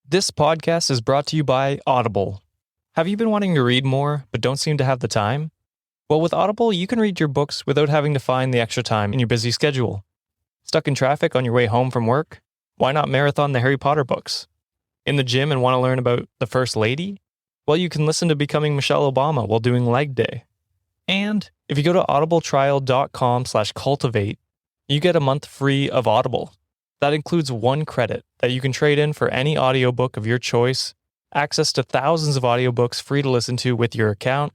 This podcast is brought to you by Audible. Have you been wanting to read more, but don't seem to have the time? Well, with Audible, you can read your books without having to find the extra time in your busy schedule. Stuck in traffic on your way home from work? Why not marathon the Harry Potter books? In the gym and want to learn about the First Lady? Well, you can listen to Becoming Michelle Obama while doing leg day. And if you go to audibletrial.com/cultivate, you get a month free of Audible. That includes 1 credit that you can trade in for any audiobook of your choice, access to thousands of audiobooks free to listen to with your account,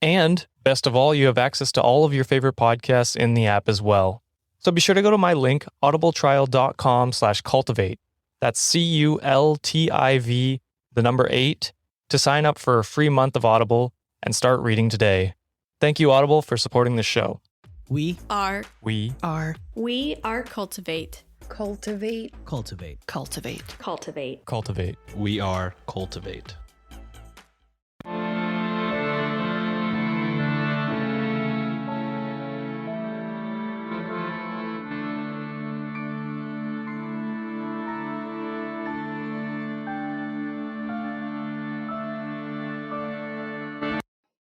and best of all, you have access to all of your favorite podcasts in the app as well. So be sure to go to my link, audibletrial.com/cultivate. That's CULTIV, the number 8, to sign up for a free month of Audible and start reading today. Thank you, Audible, for supporting this show. We are Cultivate. cultivate. We are Cultivate.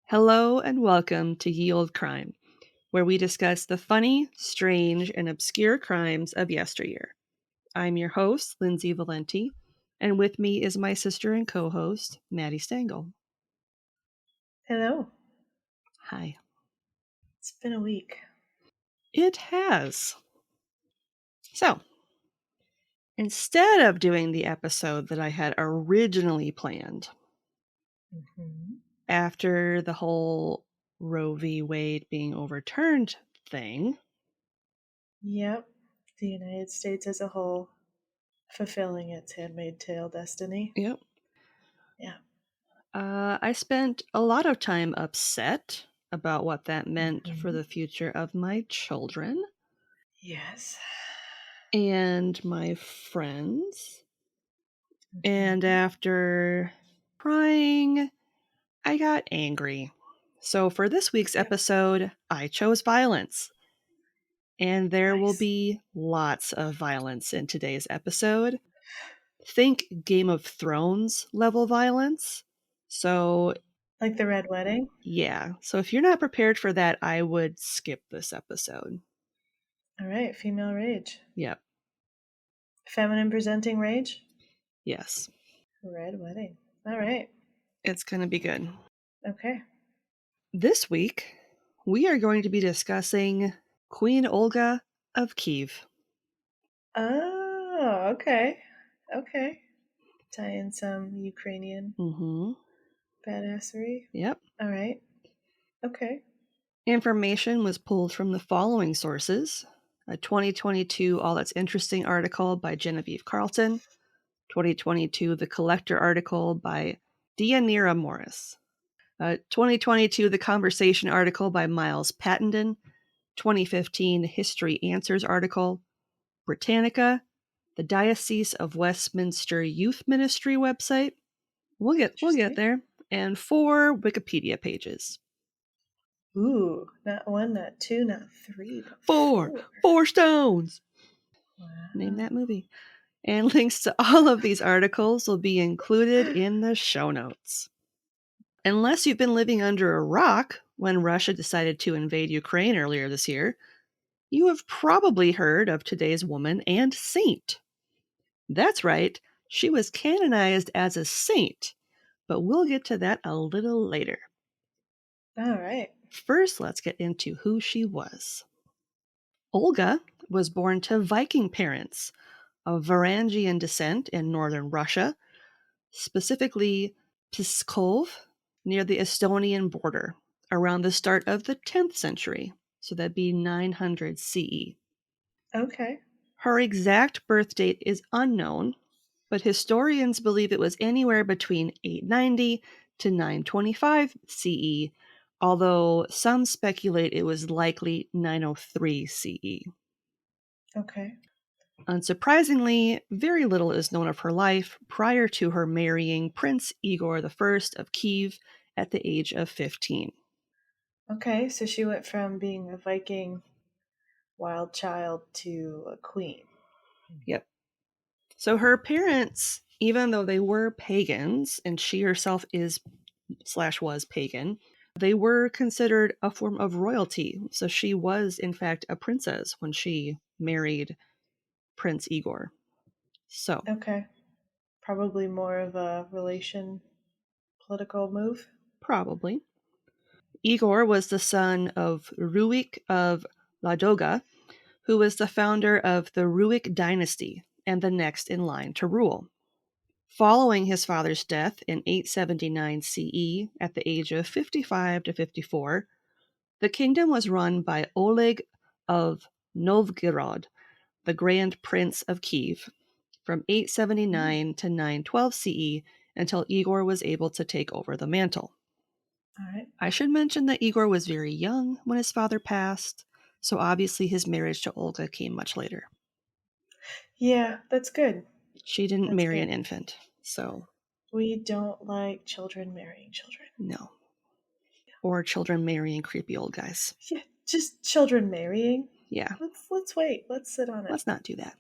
Hello and welcome to Ye Olde Crime, where we discuss the funny, strange, and obscure crimes of yesteryear. I'm your host, Lindsay Valenti, and with me is my sister and co-host, Maddie Stengel. Hello. Hi. It's been a week. It has. So, instead of doing the episode that I had originally planned, after the whole Roe v. Wade being overturned thing. Yep. The United States as a whole fulfilling its Handmaid's Tale destiny. Yep. Yeah. I spent a lot of time upset about what that meant for the future of my children. Yes. And my friends. And after crying, I got angry. So for this week's episode, I chose violence. And there will be lots of violence in today's episode. Think Game of Thrones level violence. So, like the Red Wedding? Yeah. So if you're not prepared for that, I would skip this episode. All right. Female rage. Yep. Feminine presenting rage? Yes. Red Wedding. All right. It's going to be good. Okay. This week, we are going to be discussing Queen Olga of Kyiv. Oh, okay. Okay. Tie in some Ukrainian badassery. Yep. All right. Okay. Information was pulled from the following sources. A 2022 All That's Interesting article by Genevieve Carlton. 2022 The Collector article by Deanira Morris. 2022 The Conversation article by Miles Pattenden. 2015 History Answers article. Britannica. The Diocese of Westminster Youth Ministry website. We'll get there. And 4 Wikipedia pages. Ooh, not 1, not 2, not 3, but 4 stones. Wow. Name that movie. And links to all of these articles will be included in the show notes. Unless you've been living under a rock when Russia decided to invade Ukraine earlier this year, you have probably heard of today's woman and saint. That's right, she was canonized as a saint, but we'll get to that a little later. All right. First, let's get into who she was. Olga was born to Viking parents of Varangian descent in northern Russia, specifically Pskov, near the Estonian border, around the start of the 10th century, so that'd be 900 CE. Okay. Her exact birth date is unknown, but historians believe it was anywhere between 890 to 925 CE, although some speculate it was likely 903 CE. Okay. Unsurprisingly, very little is known of her life prior to her marrying Prince Igor I of Kyiv at the age of 15. Okay, so she went from being a Viking wild child to a queen. Yep. So her parents Even though they were pagans, and she herself is/was pagan, they were considered a form of royalty. So she was, in fact, a princess when she married Prince Igor. So, Okay. Probably more of a political move. probably. Igor was the son of Ruik of Ladoga, who was the founder of the Ruik dynasty and the next in line to rule. Following his father's death in 879 CE at the age of 55 to 54, the kingdom was run by Oleg of Novgorod, the Grand Prince of Kyiv, from 879 to 912 CE until Igor was able to take over the mantle. All right. I should mention that Igor was very young when his father passed, so obviously his marriage to Olga came much later. Yeah, that's good. She didn't That's marry good. an infant, so We don't like children marrying children. no. Or children marrying creepy old guys. Yeah, just children marrying. Yeah, Let's wait. Let's sit on it. let's not do that.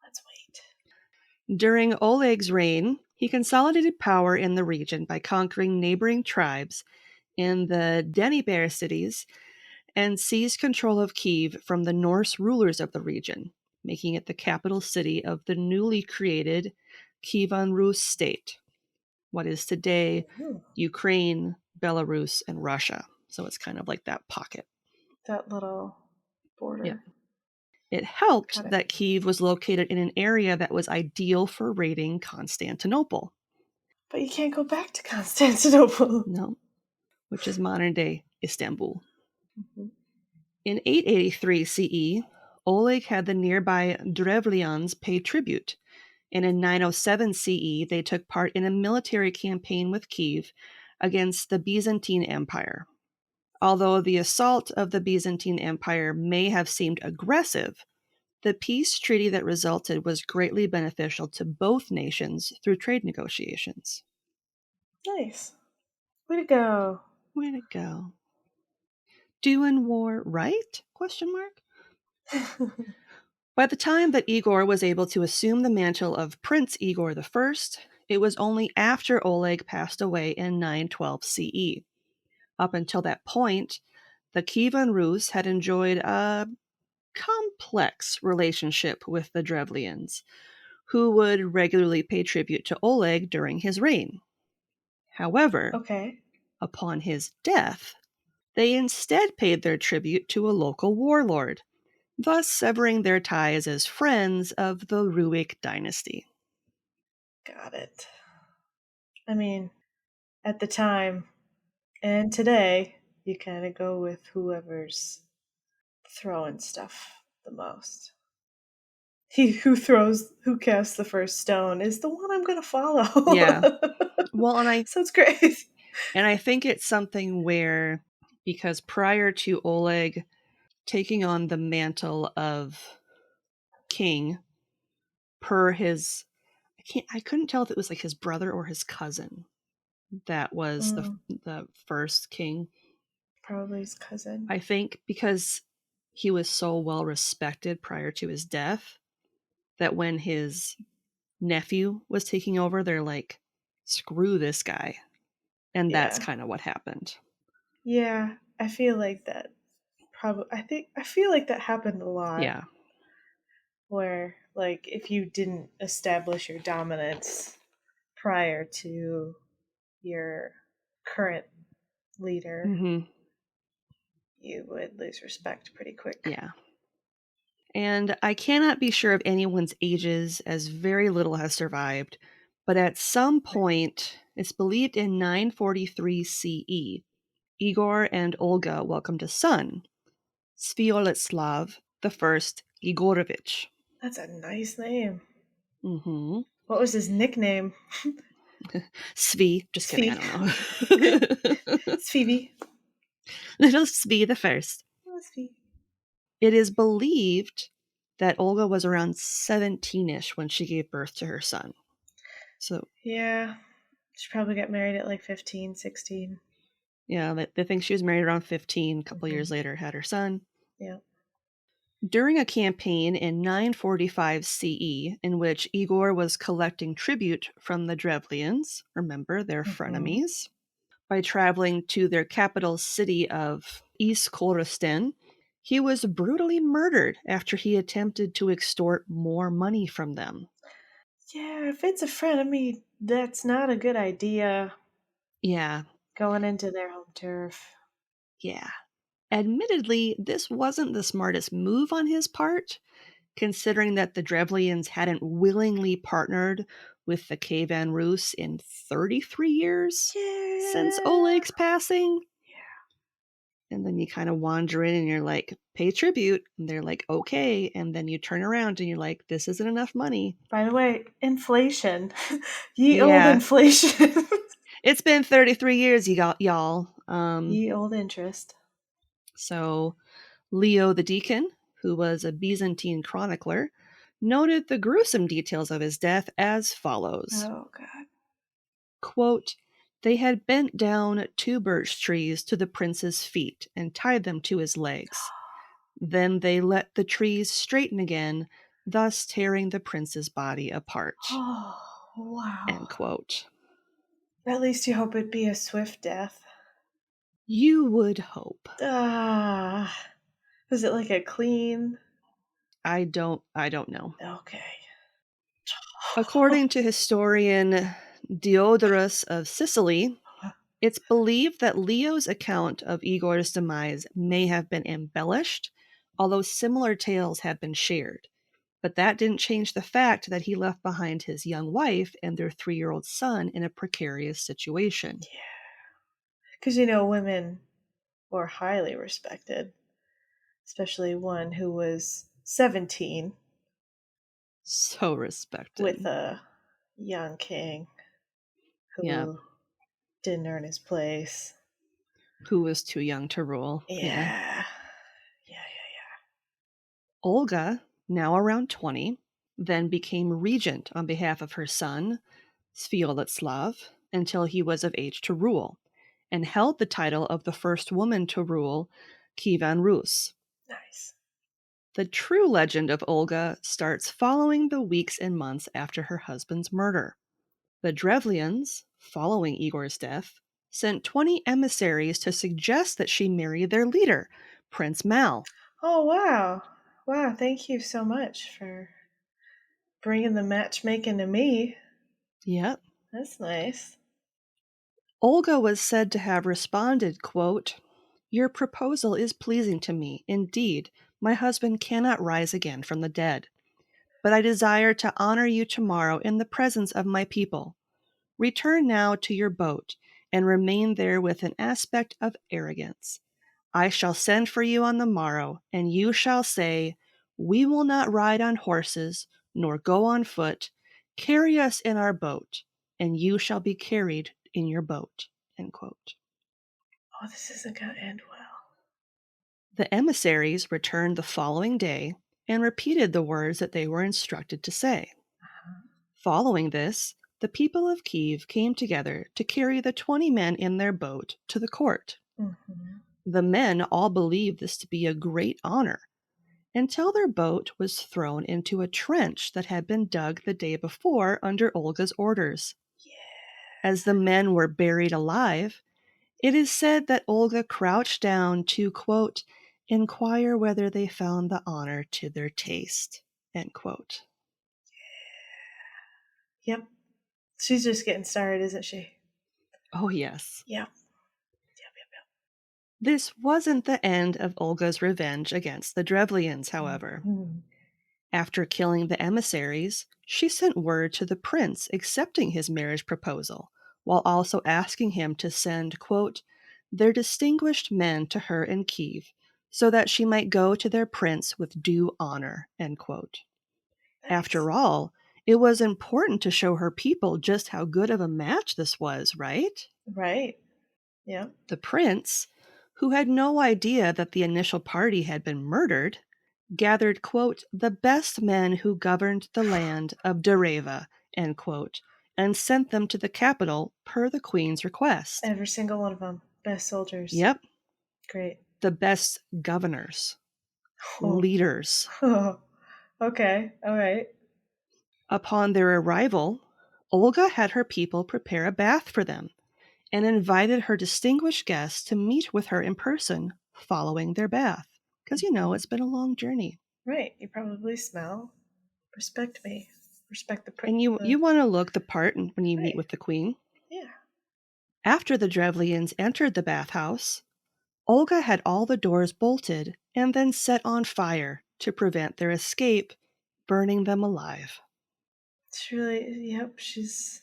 Let's wait. During Oleg's reign, he consolidated power in the region by conquering neighboring tribes in the Dnieper cities and seized control of Kyiv from the Norse rulers of the region, making it the capital city of the newly created Kievan Rus state, what is today Ooh, Ukraine, Belarus, and Russia. So it's kind of like that pocket. that little border. Yeah. It helped Got it. that Kyiv was located in an area that was ideal for raiding Constantinople. But you can't go back to Constantinople. No, which is modern day Istanbul. Mhm. In 883 CE, Oleg had the nearby Drevlians pay tribute, and in 907 CE they took part in a military campaign with Kyiv against the Byzantine Empire. Although the assault of the Byzantine Empire may have seemed aggressive, the peace treaty that resulted was greatly beneficial to both nations through trade negotiations. Nice. Way to go. Way to go. Doing war right? Question mark. By the time that Igor was able to assume the mantle of Prince Igor I, it was only after Oleg passed away in 912 CE. Up until that point, the Kievan Rus had enjoyed a complex relationship with the Drevlians, who would regularly pay tribute to Oleg during his reign. However, Okay. upon his death, they instead paid their tribute to a local warlord, thus severing their ties as friends of the Ruik dynasty. Got it. I mean, at the time and today, you kind of go with whoever's throwing stuff the most. He who casts the first stone is the one I'm going to follow. Yeah. Well, and Sounds great. I think it's something where, because prior to Oleg taking on the mantle of king, per his, I couldn't tell if it was like his brother or his cousin that was the first king. Probably his cousin. I think because he was so well respected prior to his death that when his nephew was taking over, they're like, screw this guy. And that's kind of what happened. Yeah, I feel like that. I feel like that happened a lot. Yeah. Where, like, if you didn't establish your dominance prior to your current leader, you would lose respect pretty quick. Yeah. And I cannot be sure of anyone's ages, as very little has survived, but at some point, it's believed in 943 CE, Igor and Olga welcomed a son, Sviatoslav I Igorovich. That's a nice name. Mm-hmm. What was his nickname? Svi. Just kidding, I don't know. Phoebe. Little Svi the First. Oh, Phoebe. It is believed that Olga was around 17-ish when she gave birth to her son. So Yeah, she probably got married at like 15, 16. Yeah, they think she was married around 15. A couple years later, had her son. Yeah. During a campaign in 945 CE, in which Igor was collecting tribute from the Drevlians, remember, their frenemies, by traveling to their capital city of East Korosten, he was brutally murdered after he attempted to extort more money from them. Yeah, if it's a frenemy, that's not a good idea Yeah, going into their home turf. yeah. Admittedly, this wasn't the smartest move on his part, considering that the Drevlians hadn't willingly partnered with the Kievan Rus in 33 years since Yeah. Oleg's passing. Yeah. And then you kind of wander in and you're like, pay tribute. And they're like, okay. And then you turn around and you're like, this isn't enough money. By the way, inflation. Ye old Yeah. inflation. It's been 33 years, y'all. Ye old interest. So Leo the Deacon, who was a Byzantine chronicler, noted the gruesome details of his death as follows. Oh, God. Quote, they had bent down 2 birch trees to the prince's feet and tied them to his legs. Then they let the trees straighten again, thus tearing the prince's body apart. Oh, wow. End quote. At least you hope it'd be a swift death. You would hope. Was it like a clean? I don't know. Okay. According to historian Diodorus of Sicily, it's believed that Leo's account of Igor's demise may have been embellished, although similar tales have been shared. But that didn't change the fact that he left behind his young wife and their 3-year-old son in a precarious situation. Yeah. Because, women were highly respected, especially one who was 17 So respected. with a young king who Yeah. didn't earn his place. Who was too young to rule. Yeah. Olga, now around 20, then became regent on behalf of her son, Sviatoslav, until he was of age to rule, and held the title of the first woman to rule Kievan Rus. Nice. The true legend of Olga starts following the weeks and months after her husband's murder. The Drevlians, following Igor's death, sent 20 emissaries to suggest that she marry their leader, Prince Mal. Oh, wow. Wow, thank you so much for bringing the matchmaking to me. Yep. That's nice. Olga was said to have responded, quote, your proposal is pleasing to me. Indeed, my husband cannot rise again from the dead. But I desire to honor you tomorrow in the presence of my people. Return now to your boat and remain there with an aspect of arrogance. I shall send for you on the morrow, and you shall say, we will not ride on horses, nor go on foot. Carry us in our boat, and you shall be carried in your boat. End quote. Oh, this isn't going to end well. The emissaries returned the following day and repeated the words that they were instructed to say. Following this, the people of Kyiv came together to carry the 20 men in their boat to the court. Mm-hmm. The men all believed this to be a great honor, until their boat was thrown into a trench that had been dug the day before under Olga's orders. Yeah. As the men were buried alive, it is said that Olga crouched down to, quote, inquire whether they found the honor to their taste, end quote. Yep. She's just getting started, isn't she? Oh, yes. Yep. This wasn't the end of Olga's revenge against the Drevlians, however. Mm-hmm. After killing the emissaries, she sent word to the prince accepting his marriage proposal, while also asking him to send, quote, their distinguished men to her in Kyiv, so that she might go to their prince with due honor, end quote. Nice. After all, it was important to show her people just how good of a match this was, right? Right. Yeah. The prince, who had no idea that the initial party had been murdered, gathered, quote, the best men who governed the land of Dereva, end quote, and sent them to the capital per the queen's request. Every single one of them. Best soldiers. Yep. Great. The best governors. leaders. Okay, all right. Upon their arrival, Olga had her people prepare a bath for them and invited her distinguished guests to meet with her in person following their bath. Because, it's been a long journey. Right, you probably smell. Respect me. Respect the And you want to look the part when you meet Right. with the queen. Yeah. After the Drevlians entered the bathhouse, Olga had all the doors bolted and then set on fire to prevent their escape, burning them alive. It's really, yep, she's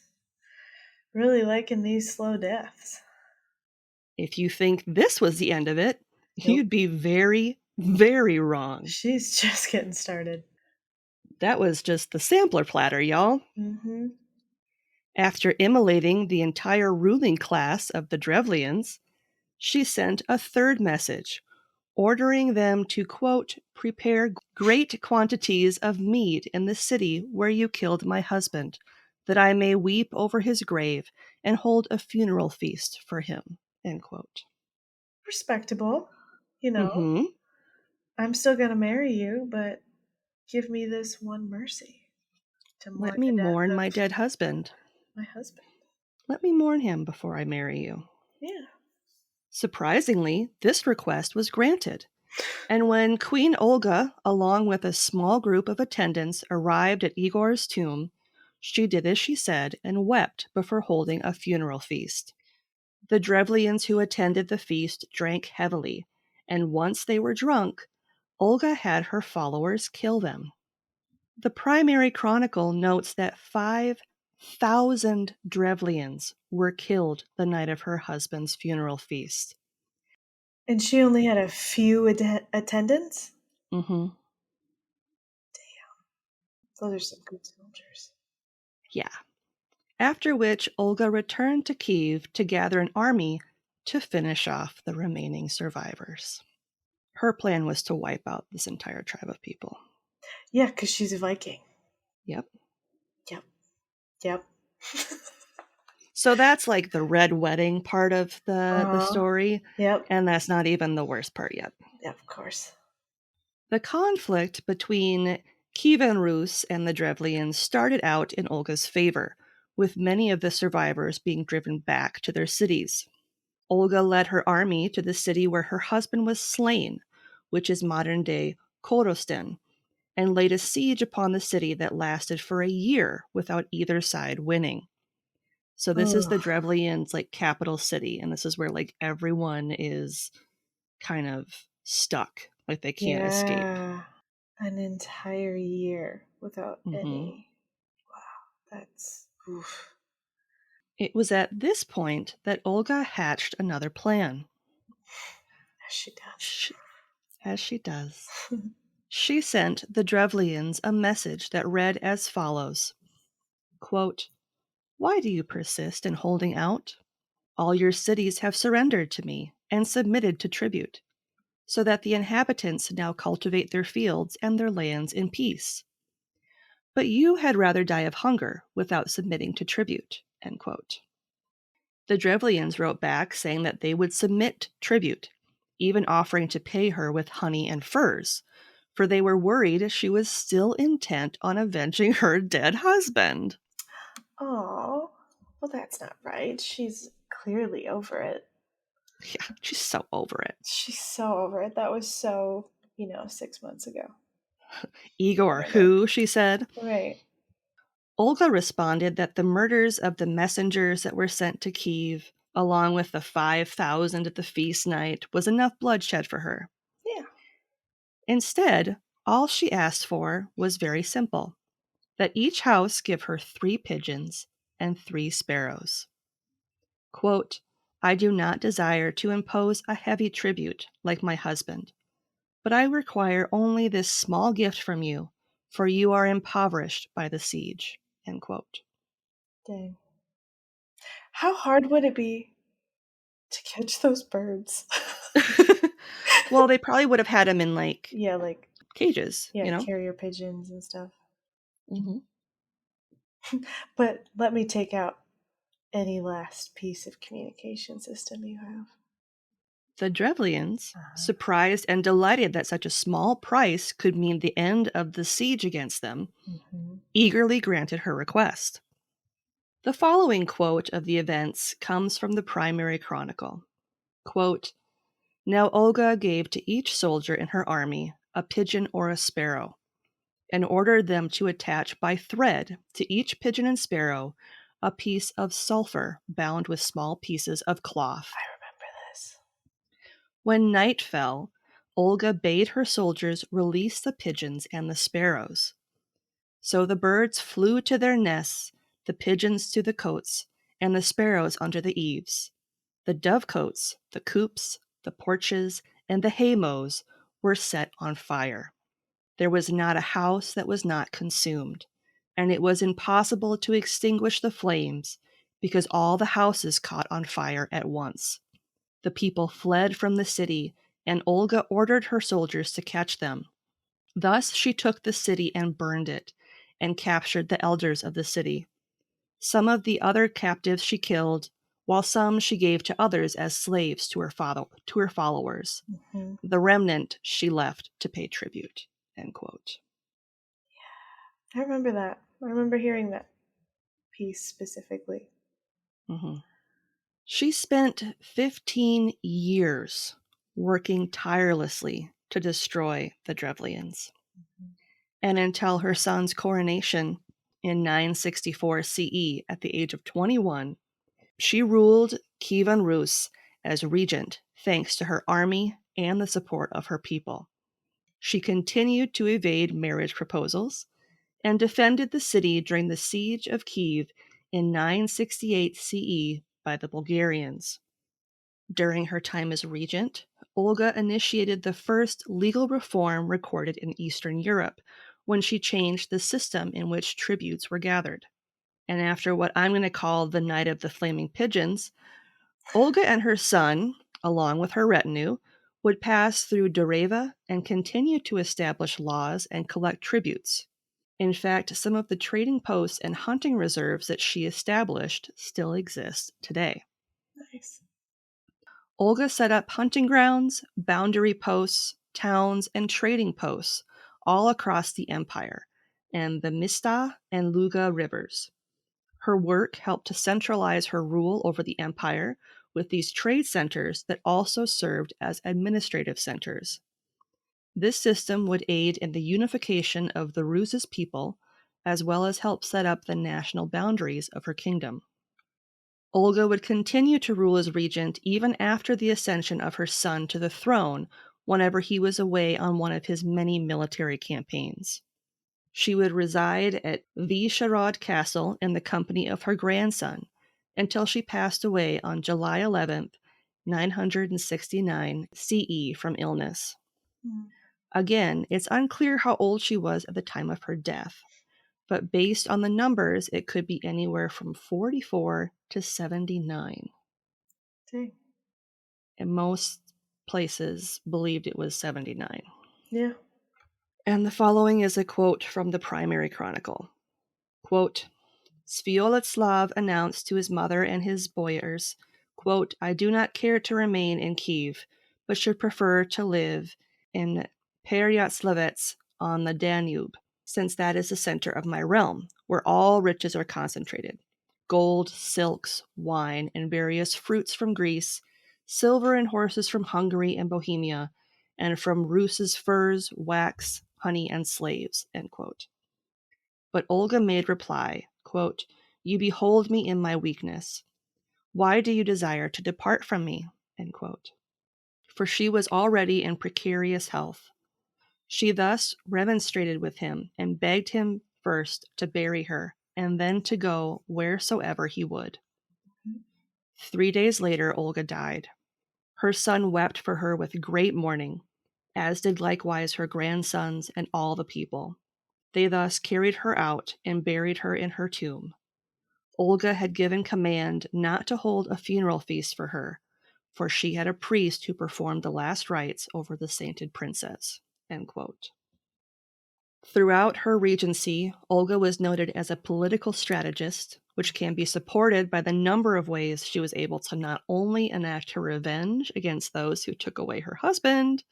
really liking these slow deaths. If you think this was the end of it, Nope. you'd be very, very wrong. She's just getting started. That was just the sampler platter, y'all. Mm-hmm. After immolating the entire ruling class of the Drevlians, she sent a third message, ordering them to, quote, prepare great quantities of mead in the city where you killed my husband, that I may weep over his grave and hold a funeral feast for him, end quote. Respectable. Mm-hmm. I'm still going to marry you, but give me this one mercy to mourn Let me the death mourn of my dead husband. my husband. Let me mourn him before I marry you. Yeah. Surprisingly, this request was granted. And when Queen Olga, along with a small group of attendants, arrived at Igor's tomb, she did as she said and wept before holding a funeral feast. The Drevlians who attended the feast drank heavily, and once they were drunk, Olga had her followers kill them. The primary chronicle notes that 5,000 Drevlians were killed the night of her husband's funeral feast. And she only had a few attendants? Mm-hmm. Those are some good soldiers. Yeah. After which Olga returned to Kyiv to gather an army to finish off the remaining survivors. Her plan was to wipe out this entire tribe of people. Yeah, because she's a Viking. Yep. Yep. So that's like the red wedding part of the story, Yep. and that's not even the worst part yet. Yep, of course. The conflict between Kievan Rus and the Drevlians started out in Olga's favor, with many of the survivors being driven back to their cities. Olga led her army to the city where her husband was slain, which is modern-day Korostin, and laid a siege upon the city that lasted for a year without either side winning. So this is the Drevlians' capital city, and this is where everyone is kind of stuck, they can't escape. An entire year without Mm-hmm. any. Wow, that's oof. It was at this point that Olga hatched another plan. As she does. As she does. She sent the Drevlians a message that read as follows, quote, why do you persist in holding out? All your cities have surrendered to me and submitted to tribute, so that the inhabitants now cultivate their fields and their lands in peace. But you had rather die of hunger without submitting to tribute, end quote. The Drevlians wrote back saying that they would submit tribute, even offering to pay her with honey and furs, for they were worried she was still intent on avenging her dead husband. Oh, well, that's not right. She's clearly over it. Yeah, she's so over it. She's so over it. That was so, 6 months ago. Igor, who, she said. Right. Olga responded that the murders of the messengers that were sent to Kyiv, along with the 5,000 at the feast night, was enough bloodshed for her. Yeah. Instead, all she asked for was very simple, that each house give her 3 pigeons and 3 sparrows. Quote, I do not desire to impose a heavy tribute like my husband, but I require only this small gift from you, for you are impoverished by the siege, end quote. Dang. How hard would it be to catch those birds? Well, they probably would have had them in cages, carrier pigeons and stuff. Mm-hmm. But let me take out any last piece of communication system you have. The Drevlians, surprised and delighted that such a small price could mean the end of the siege against them, eagerly granted her request. The following quote of the events comes from the primary chronicle. Quote, "Now Olga gave to each soldier in her army a pigeon or a sparrow, and ordered them to attach by thread to each pigeon and sparrow a piece of sulfur bound with small pieces of cloth. I remember this. When night fell, Olga bade her soldiers release the pigeons and the sparrows. So the birds flew to their nests, the pigeons to the cotes, and the sparrows under the eaves. The dovecotes, the coops, the porches, and the haymows were set on fire. There was not a house that was not consumed, and it was impossible to extinguish the flames because all the houses caught on fire at once. The people fled from the city, and Olga ordered her soldiers to catch them. Thus she took the city and burned it, and captured the elders of the city. Some of the other captives she killed, while some she gave to others as slaves to her followers. The remnant she left to pay tribute." End quote. I remember that. I remember hearing that piece specifically. She spent 15 years working tirelessly to destroy the Drevlians. And until her son's coronation in 964 CE at the age of 21, she ruled Kievan Rus as regent thanks to her army and the support of her people. She continued to evade marriage proposals and defended the city during the siege of Kyiv in 968 CE by the Bulgarians. During her time as regent, Olga initiated the first legal reform recorded in Eastern Europe when she changed the system in which tributes were gathered. And after what I'm going to call the Night of the Flaming Pigeons, Olga and her son, along with her retinue, would pass through Doreva and continue to establish laws and collect tributes. In fact, some of the trading posts and hunting reserves that she established still exist today. Nice. Olga set up hunting grounds, boundary posts, towns, and trading posts all across the empire, and the Mista and Luga rivers. Her work helped to centralize her rule over the empire with these trade centers that also served as administrative centers. This system would aid in the unification of the Rus's people, as well as help set up the national boundaries of her kingdom. Olga would continue to rule as regent even after the ascension of her son to the throne whenever he was away on one of his many military campaigns. She would reside at Vyshegorod Castle in the company of her grandson until she passed away on July 11th, 969 CE from illness. Again, it's unclear how old she was at the time of her death, but based on the numbers, it could be anywhere from 44 to 79. Dang. And most places believed it was 79. Yeah. And the following is a quote from the primary chronicle. Quote, "Sviatoslav announced to his mother and his boyars, quote, 'I do not care to remain in Kyiv, but should prefer to live in Peryatlavets on the Danube, since that is the center of my realm, where all riches are concentrated. Gold, silks, wine, and various fruits from Greece, silver and horses from Hungary and Bohemia, and from Rus's furs, wax, honey, and slaves.'" End quote. But Olga made reply, quote, "You behold me in my weakness. Why do you desire to depart from me?" End quote. For she was already in precarious health. She thus remonstrated with him and begged him first to bury her and then to go wheresoever he would. 3 days later, Olga died. Her son wept for her with great mourning, as did likewise her grandsons and all the people. They thus carried her out and buried her in her tomb. Olga had given command not to hold a funeral feast for her, for she had a priest who performed the last rites over the sainted princess. End quote. Throughout her regency, Olga was noted as a political strategist, which can be supported by the number of ways she was able to not only enact her revenge against those who took away her husband,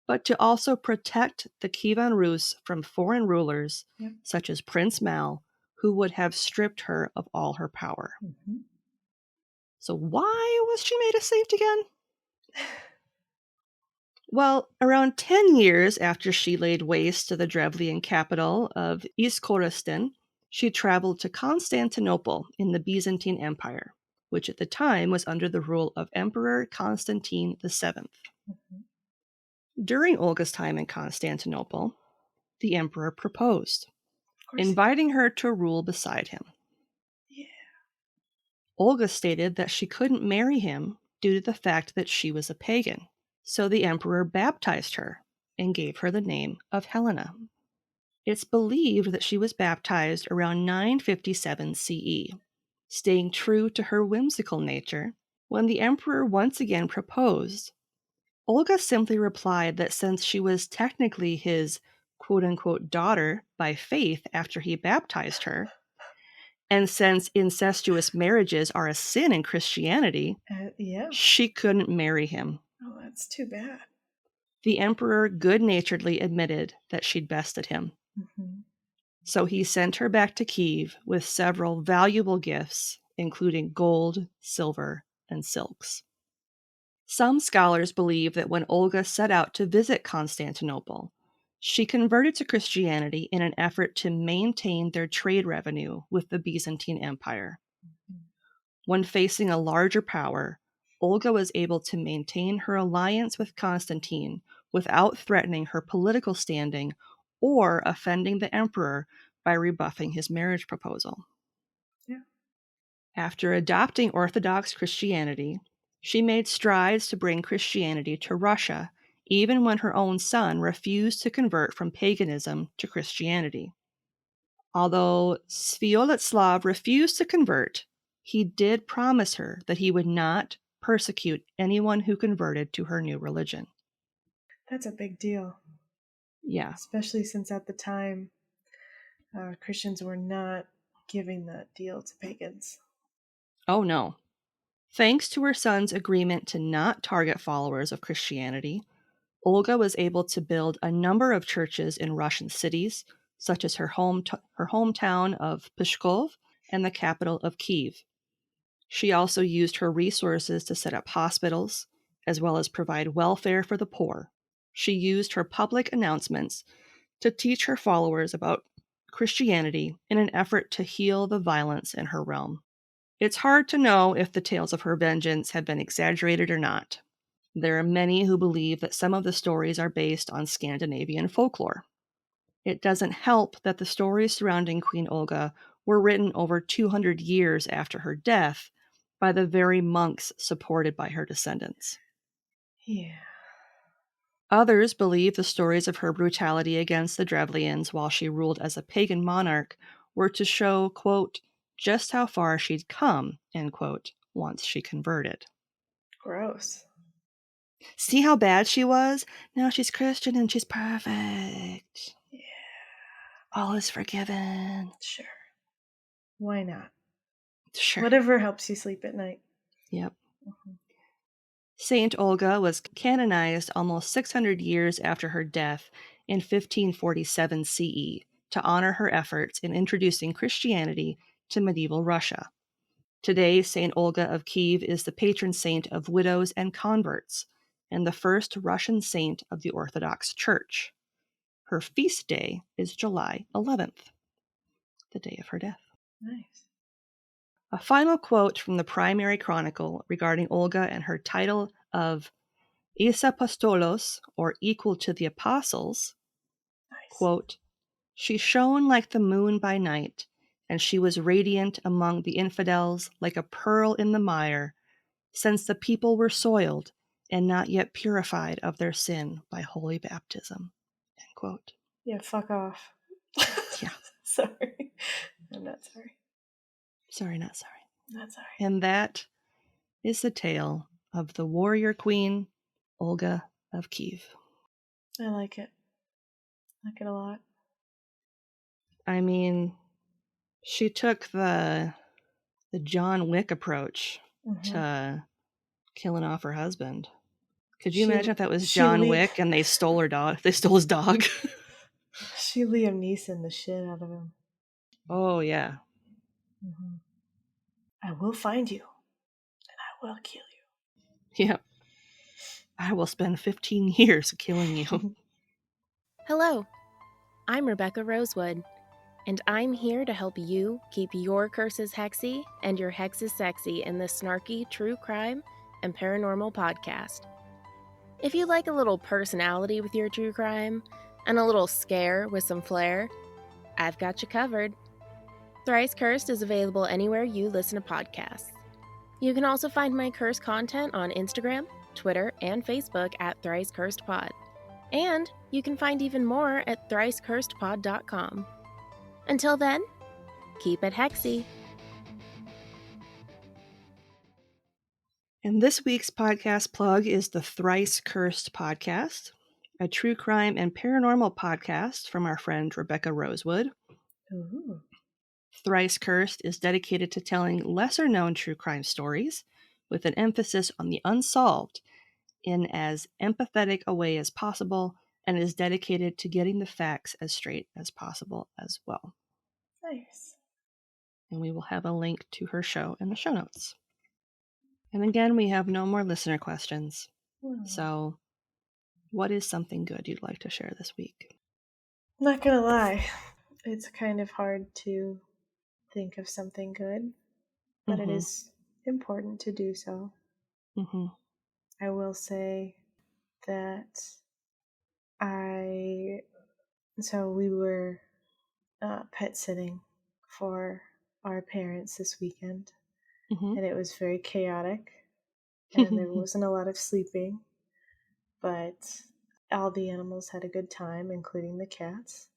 but to also protect the Kievan Rus from foreign rulers such as Prince Mal, who would have stripped her of all her power. Mm-hmm. So why was she made a saint again? Well, around 10 years after she laid waste to the Drevlian capital of Iskoristan, she traveled to Constantinople in the Byzantine Empire, which at the time was under the rule of Emperor Constantine VII. Mm-hmm. During Olga's time in Constantinople, the emperor proposed, inviting her to rule beside him. Yeah. Olga stated that she couldn't marry him due to the fact that she was a pagan, so the emperor baptized her and gave her the name of Helena. It's believed that she was baptized around 957 CE, staying true to her whimsical nature. When the emperor once again proposed, Olga simply replied that since she was technically his quote-unquote daughter by faith after he baptized her, and since incestuous marriages are a sin in Christianity, she couldn't marry him. Oh, that's too bad. The emperor good-naturedly admitted that she'd bested him. Mm-hmm. So he sent her back to Kyiv with several valuable gifts, including gold, silver, and silks. Some scholars believe that when Olga set out to visit Constantinople, she converted to Christianity in an effort to maintain their trade revenue with the Byzantine Empire. Mm-hmm. When facing a larger power, Olga was able to maintain her alliance with Constantine without threatening her political standing or offending the emperor by rebuffing his marriage proposal. Yeah. After adopting Orthodox Christianity, she made strides to bring Christianity to Russia, even when her own son refused to convert from paganism to Christianity. Although Sviatoslav refused to convert, he did promise her that he would not persecute anyone who converted to her new religion. That's a big deal. Yeah. Especially since at the time, Christians were not giving that deal to pagans. Oh, no. Thanks to her son's agreement to not target followers of Christianity, Olga was able to build a number of churches in Russian cities, such as her hometown of Pskov and the capital of Kyiv. She also used her resources to set up hospitals, as well as provide welfare for the poor. She used her public announcements to teach her followers about Christianity in an effort to heal the violence in her realm. It's hard to know if the tales of her vengeance have been exaggerated or not. There are many who believe that some of the stories are based on Scandinavian folklore. It doesn't help that the stories surrounding Queen Olga were written over 200 years after her death by the very monks supported by her descendants. Yeah. Others believe the stories of her brutality against the Drevlians while she ruled as a pagan monarch were to show, quote, just how far she'd come, end quote, once she converted. Gross. See how bad she was? Now she's Christian and she's perfect. Yeah. All is forgiven. Sure. Why not? Sure. Whatever helps you sleep at night. Yep. Mm-hmm. Saint Olga was canonized almost 600 years after her death in 1547 CE to honor her efforts in introducing Christianity to medieval Russia. Today, Saint Olga of Kyiv is the patron saint of widows and converts, and the first Russian saint of the Orthodox Church. Her feast day is July 11th, the day of her death. Nice. A final quote from the primary chronicle regarding Olga and her title of Isapostolos, or equal to the apostles, Nice. quote, she shone like the moon by night, and she was radiant among the infidels like a pearl in the mire, since the people were soiled and not yet purified of their sin by holy baptism. End quote. Yeah, fuck off. Yeah. Sorry. I'm not sorry. Sorry, not sorry. Not sorry. And that is the tale of the warrior queen, Olga of Kyiv. I like it. I like it a lot. I mean, she took the the John Wick approach Mhm. to killing off her husband. Could you She- imagine if that was she John le- Wick and they stole her dog? They stole his dog. She Liam Neeson the shit out of him. Oh yeah. Mhm. I will find you, and I will kill you. Yep. I will spend 15 years killing you. Hello, I'm Rebecca Rosewood, and I'm here to help you keep your curses hexy and your hexes sexy in this snarky true crime and paranormal podcast. If you like a little personality with your true crime and a little scare with some flair, I've got you covered. Thrice Cursed is available anywhere you listen to podcasts. You can also find my curse content on Instagram, Twitter, and Facebook at Thrice Cursed Pod. And you can find even more at thriceCursedPod.com. Until then, keep it hexy. And this week's podcast plug is the Thrice Cursed podcast, a true crime and paranormal podcast from our friend Rebecca Rosewood. Ooh. Thrice Cursed is dedicated to telling lesser known true crime stories with an emphasis on the unsolved in as empathetic a way as possible, and is dedicated to getting the facts as straight as possible as well. Nice. And we will have a link to her show in the show notes. And again, we have no more listener questions. Hmm. So, what is something good you'd like to share this week? Not gonna lie, it's kind of hard to think of something good, but it is important to do so. Mm-hmm. I will say that we were pet sitting for our parents this weekend, Mm-hmm. and it was very chaotic, and there wasn't a lot of sleeping, but all the animals had a good time, including the cats.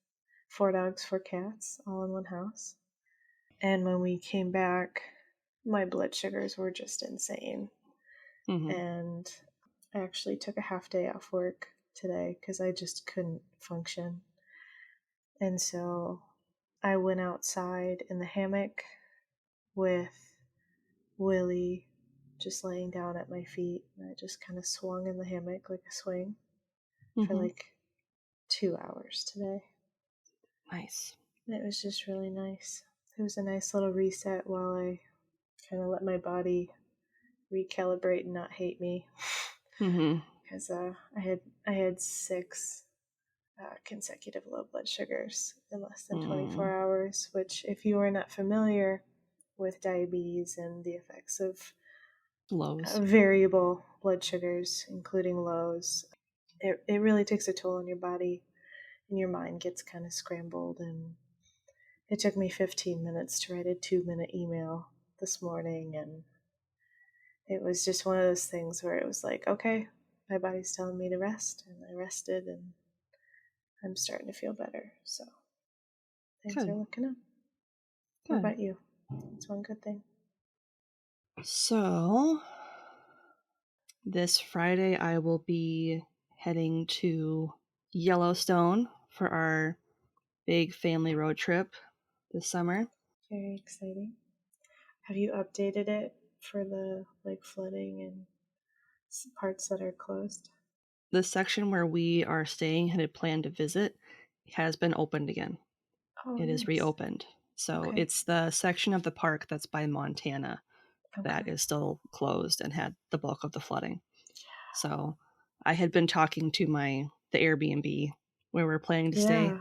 4 dogs, 4 cats, all in one house. And when we came back, my blood sugars were just insane. Mm-hmm. And I actually took a half day off work today because I just couldn't function. And so I went outside in the hammock with Willie just laying down at my feet. And I just kind of swung in the hammock like a swing for like 2 hours today. Nice. And it was just really nice. It was a nice little reset while I kind of let my body recalibrate and not hate me. Mm-hmm. Because I had 6 consecutive low blood sugars in less than 24 hours, which, if you are not familiar with diabetes and the effects of Lows. variable blood sugars, including lows, it really takes a toll on your body, and your mind gets kind of scrambled. And it took me 15 minutes to write a 2-minute email this morning, and it was just one of those things where it was like, okay, my body's telling me to rest, and I rested, and I'm starting to feel better. So things Good. are looking up. Good. What about you? That's one good thing. So, this Friday I will be heading to Yellowstone for our big family road trip this summer. Very exciting. Have you updated it for the flooding and parts that are closed? The section where we are staying and had planned to visit has been opened again. Oh, It is nice. reopened. So Okay. it's the section of the park that's by Montana that Okay. is still closed and had the bulk of the flooding. So I had been talking to the Airbnb where we're planning to stay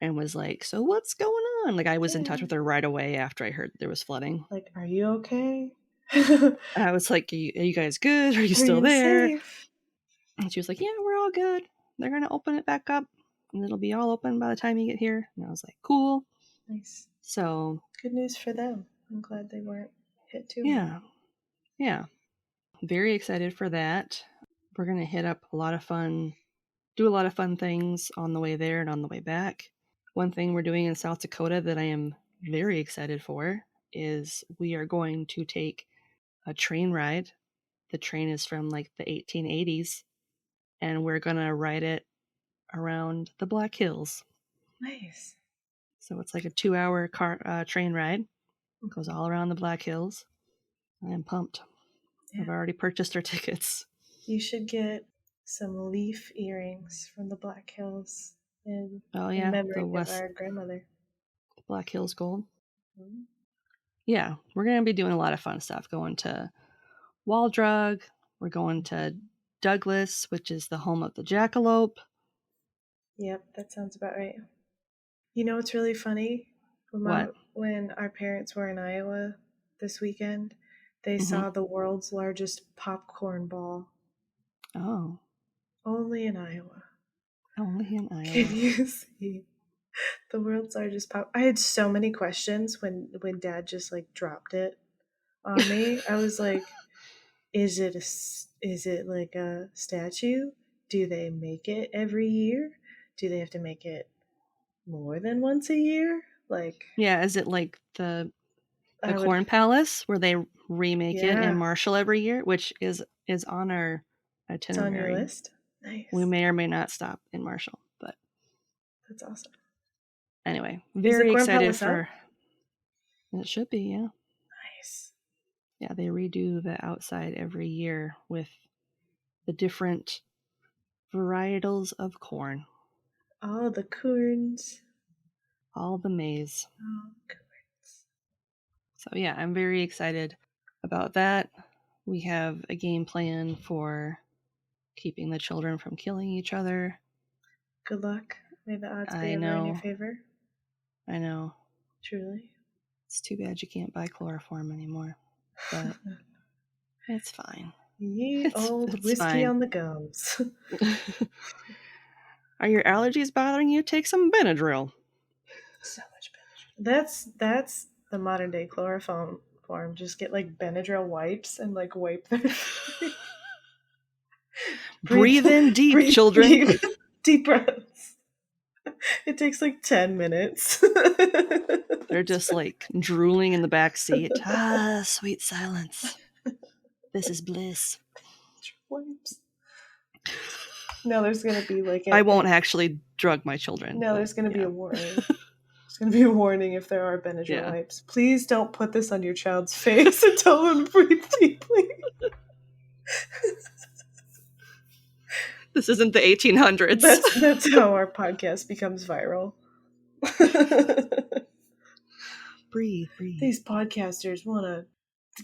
and was like, so what's going on? Like, I was in touch with her right away after I heard there was flooding. Like, are you okay? And I was like, are you guys good? Are you still there? Safe? And she was like, yeah, we're all good. They're going to open it back up and it'll be all open by the time you get here. And I was like, cool. Nice. So Good news for them. I'm glad they weren't hit too hard. Yeah. Very excited for that. We're going to hit up do a lot of fun things on the way there and on the way back. One thing we're doing in South Dakota that I am very excited for is we are going to take a train ride. The train is from like the 1880s, and we're going to ride it around the Black Hills. Nice. So it's like a 2-hour train ride. Goes all around the Black Hills. I am pumped. Yeah. I've already purchased our tickets. You should get some leaf earrings from the Black Hills in memory of our grandmother. Black Hills Gold. Mm-hmm. Yeah, we're going to be doing a lot of fun stuff. Going to Waldrug. We're going to Douglas, which is the home of the jackalope. Yep, that sounds about right. You know what's really funny? When our parents were in Iowa this weekend, they saw the world's largest popcorn ball. Oh. Only in Iowa. Only in Iowa. Can you see the world's largest pop? I had so many questions when Dad just like dropped it on me. I was like, is it like a statue? Do they make it every year? Do they have to make it more than once a year? Like, yeah, is it like the Corn Palace where they remake it in Marshall every year, which is on our itinerary. It's on your list. Nice. We may or may not stop in Marshall, but that's awesome. Anyway, very excited for. It should be, yeah. Nice. Yeah, they redo the outside every year with the different varietals of corn. All the corns. All the maize. Oh, corns. So yeah, I'm very excited about that. We have a game plan for keeping the children from killing each other. Good luck. May the odds be ever in your favor. I know. Truly. It's too bad you can't buy chloroform anymore. But it's fine. Old whiskey fine. On the gums. Are your allergies bothering you? Take some Benadryl. So much Benadryl. That's the modern day chloroform form. Just get like Benadryl wipes and like wipe their breathe in deep, children. Deep breaths. It takes like 10 minutes. They're just like drooling in the back seat. Ah, sweet silence. This is bliss. Wipes. No, there's going to be like I won't actually drug my children. No, there's going to be a warning. There's going to be a warning if there are Benadryl wipes. Please don't put this on your child's face and tell them to breathe deeply. This isn't the 1800s. That's how our podcast becomes viral. Breathe. These podcasters want to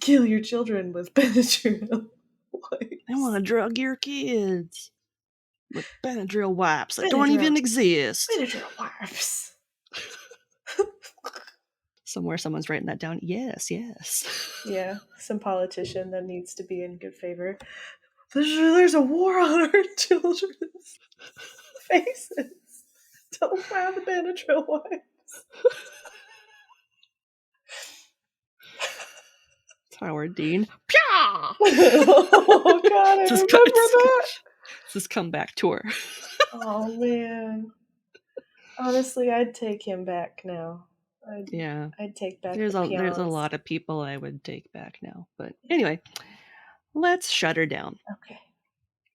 kill your children with Benadryl wipes. They want to drug your kids with Benadryl wipes that don't even exist. Benadryl wipes. Somewhere someone's writing that down. Yes. Yeah, some politician that needs to be in good favor. There's a war on our children's faces. Don't buy the Benadryl wipes. Howard Dean. Pya! Oh God, I remember that. This comeback tour. Oh man. Honestly, I'd take him back now. I'd take back there's the a lot of people I would take back now. But anyway, let's shut her down. Okay.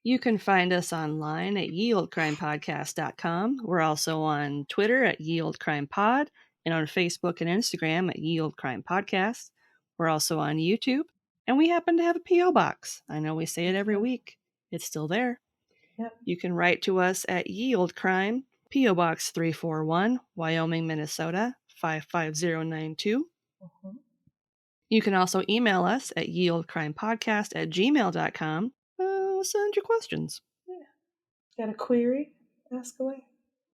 You can find us online at yeoldecrimepodcast.com. We're also on Twitter at yeoldecrimepod and on Facebook and Instagram at yeoldecrimepodcast. We're also on YouTube, and we happen to have a P.O. box. I know we say it every week. It's still there. Yep. You can write to us at Ye Olde Crime, P.O. Box 341, Wyoming, Minnesota, 55092. Mm-hmm. You can also email us at yeoldecrimepodcast@gmail.com. Send your questions. Yeah. Got a query? Ask away.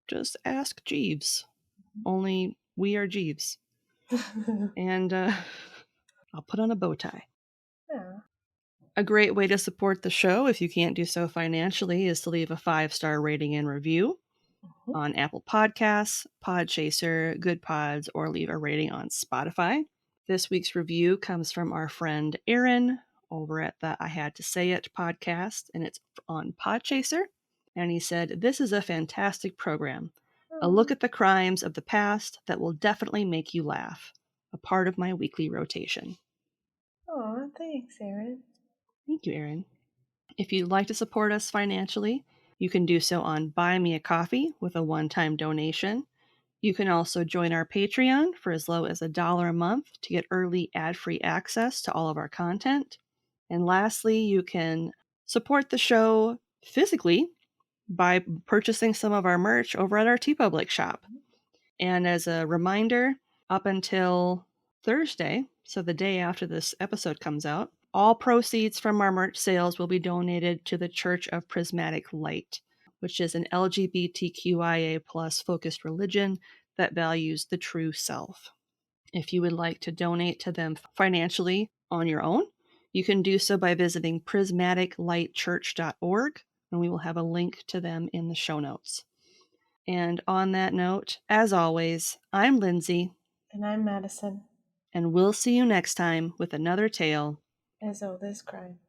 Just ask Jeeves. Only we are Jeeves. And I'll put on a bow tie. Yeah. A great way to support the show, if you can't do so financially, is to leave a 5-star rating and review on Apple Podcasts, Podchaser, Good Pods, or leave a rating on Spotify. This week's review comes from our friend Aaron over at the I Had to Say It podcast, and it's on Podchaser. And he said, "This is a fantastic program. A look at the crimes of the past that will definitely make you laugh. A part of my weekly rotation." Oh, thanks, Aaron. Thank you, Aaron. If you'd like to support us financially, you can do so on Buy Me a Coffee with a one-time donation. You can also join our Patreon for as low as $1 a month to get early ad-free access to all of our content. And lastly, you can support the show physically by purchasing some of our merch over at our TeePublic shop. And as a reminder, up until Thursday, so the day after this episode comes out, all proceeds from our merch sales will be donated to the Church of Prismatic Light, which is an LGBTQIA plus focused religion that values the true self. If you would like to donate to them financially on your own, you can do so by visiting prismaticlightchurch.org, and we will have a link to them in the show notes. And on that note, as always, I'm Lindsay. And I'm Madison. And we'll see you next time with another tale As Olde's crime.